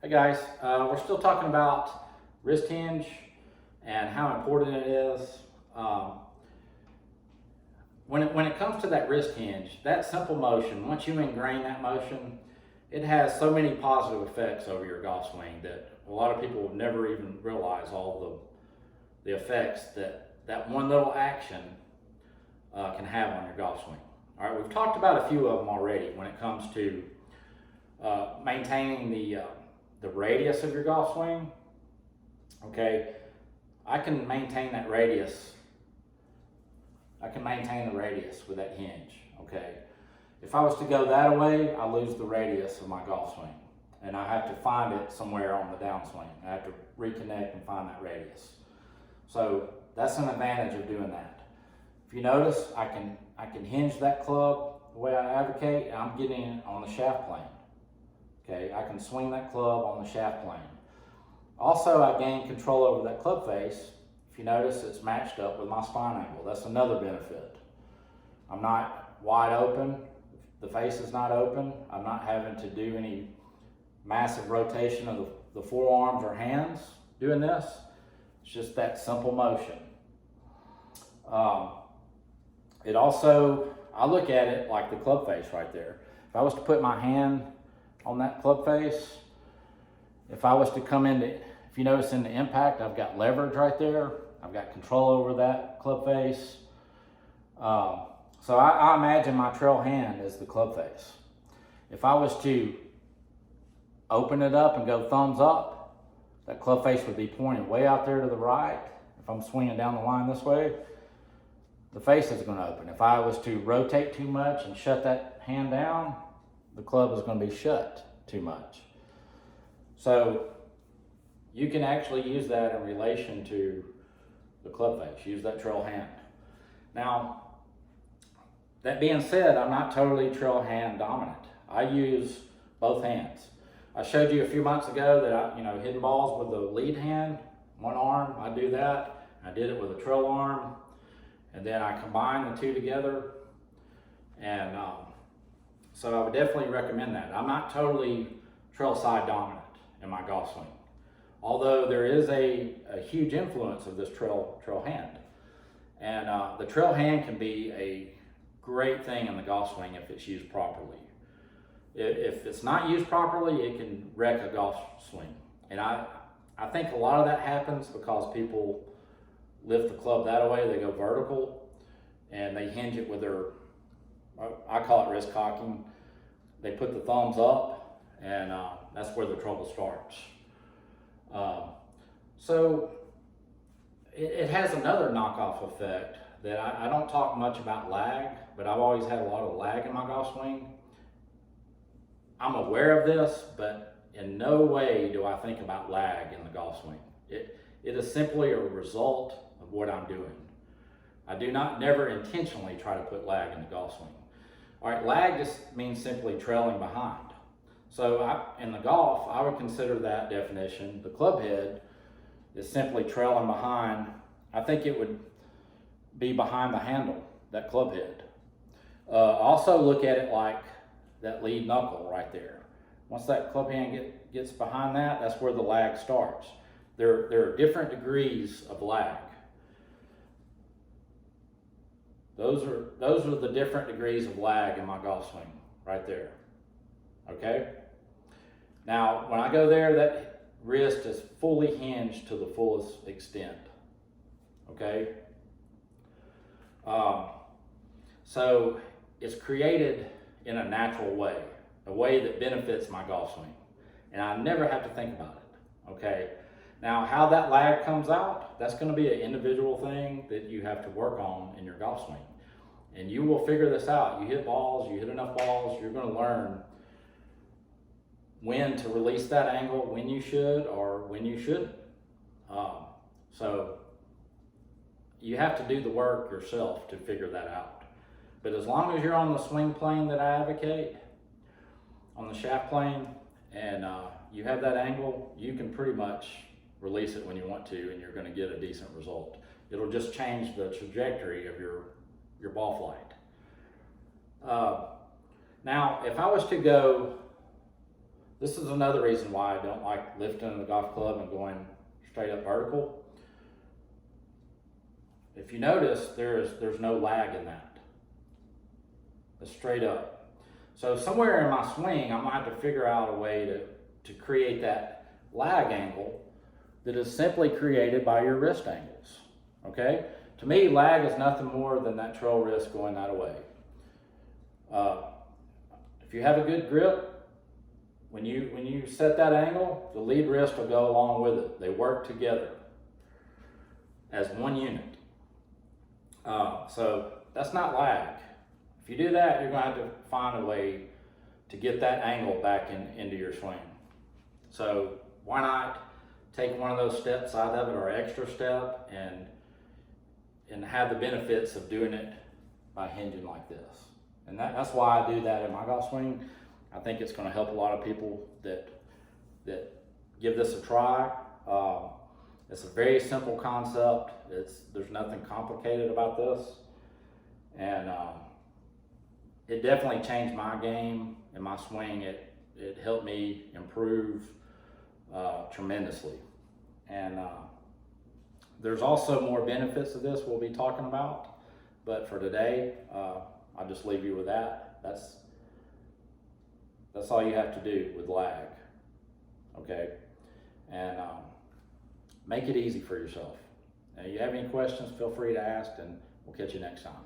Hey guys, we're still talking about wrist hinge and how important it is. When it comes to that wrist hinge, that simple motion, once you ingrain that motion, it has so many positive effects over your golf swing that a lot of people would never even realize all the effects that one little action can have on your golf swing. All right, we've talked about a few of them already when it comes to maintaining the radius of your golf swing. Okay, I can maintain that radius. I can maintain the radius with that hinge. Okay, if I was to go that way, I lose the radius of my golf swing, and I have to find it somewhere on the downswing. I have to reconnect and find that radius. So that's an advantage of doing that. If you notice, I can hinge that club the way I advocate, and I'm getting it on the shaft plane. Okay, I can swing that club on the shaft plane. Also, I gain control over that club face. If you notice, it's matched up with my spine angle. That's another benefit. I'm not wide open. The face is not open. I'm not having to do any massive rotation of the forearms or hands doing this. It's just that simple motion. It also, I look at it like the club face right there. If I was to put my hand on that club face, if I was to come into, if you notice in the impact, I've got leverage right there. I've got control over that club face. So I imagine my trail hand as the club face. If I was to open it up and go thumbs up, that club face would be pointing way out there to the right. If I'm swinging down the line this way, the face is going to open. If I was to rotate too much and shut that hand down, the club is going to be shut too much. So you can actually use that in relation to the club face. Use that trail hand. Now, that being said, I'm not totally trail hand dominant. I use both hands. I showed you a few months ago that I, hitting balls with the lead hand, one arm, I do that. I did it with a trail arm, and then I combine the two together. And so I would definitely recommend that. I'm not totally trail side dominant in my golf swing, although there is a huge influence of this trail hand. And the trail hand can be a great thing in the golf swing if it's used properly. If it's not used properly, it can wreck a golf swing. And I think a lot of that happens because people lift the club that way. They go vertical and they hinge it with their, I call it wrist cocking. They put the thumbs up, and that's where the trouble starts. So it has another knockoff effect that I don't talk much about lag, but I've always had a lot of lag in my golf swing. I'm aware of this, but in no way do I think about lag in the golf swing. It is simply a result of what I'm doing. I do not never intentionally try to put lag in the golf swing. All right, lag just means simply trailing behind. So in the golf, I would consider that definition, the club head is simply trailing behind. I think it would be behind the handle, that club head. Also look at it like that lead knuckle right there. Once that club hand gets behind that, that's where the lag starts. There are different degrees of lag. Those are the different degrees of lag in my golf swing right there. Okay? Now, when I go there, that wrist is fully hinged to the fullest extent. Okay? So it's created in a natural way, a way that benefits my golf swing. And I never have to think about it. Okay? Now, how that lag comes out, that's going to be an individual thing that you have to work on in your golf swing. And you will figure this out. You hit balls, you hit enough balls, you're going to learn when to release that angle, when you should or when you shouldn't. So you have to do the work yourself to figure that out. But as long as you're on the swing plane that I advocate, on the shaft plane, and you have that angle, you can pretty much release it when you want to, and you're going to get a decent result. It'll just change the trajectory of your ball flight. Now, if I was to go This is another reason why I don't like lifting the golf club and going straight up vertical. If you notice, there's no lag in that. It's straight up. So somewhere in my swing, I'm gonna have to figure out a way to create that lag angle that is simply created by your wrist angles, okay? To me, lag is nothing more than that trail wrist going that way. If you have a good grip, when you set that angle, the lead wrist will go along with it. They work together as one unit. So that's not lag. If you do that, you're gonna have to find a way to get that angle back into your swing. So why not take one of those steps out of it, or extra step, and have the benefits of doing it by hinging like this. And that's why I do that in my golf swing. I think it's going to help a lot of people that give this a try. It's a very simple concept. There's nothing complicated about this, and it definitely changed my game and my swing. It helped me improve tremendously. And there's also more benefits of this we'll be talking about, but for today, I'll just leave you with that. That's all you have to do with lag, okay? And make it easy for yourself. Now, you have any questions, feel free to ask, and we'll catch you next time.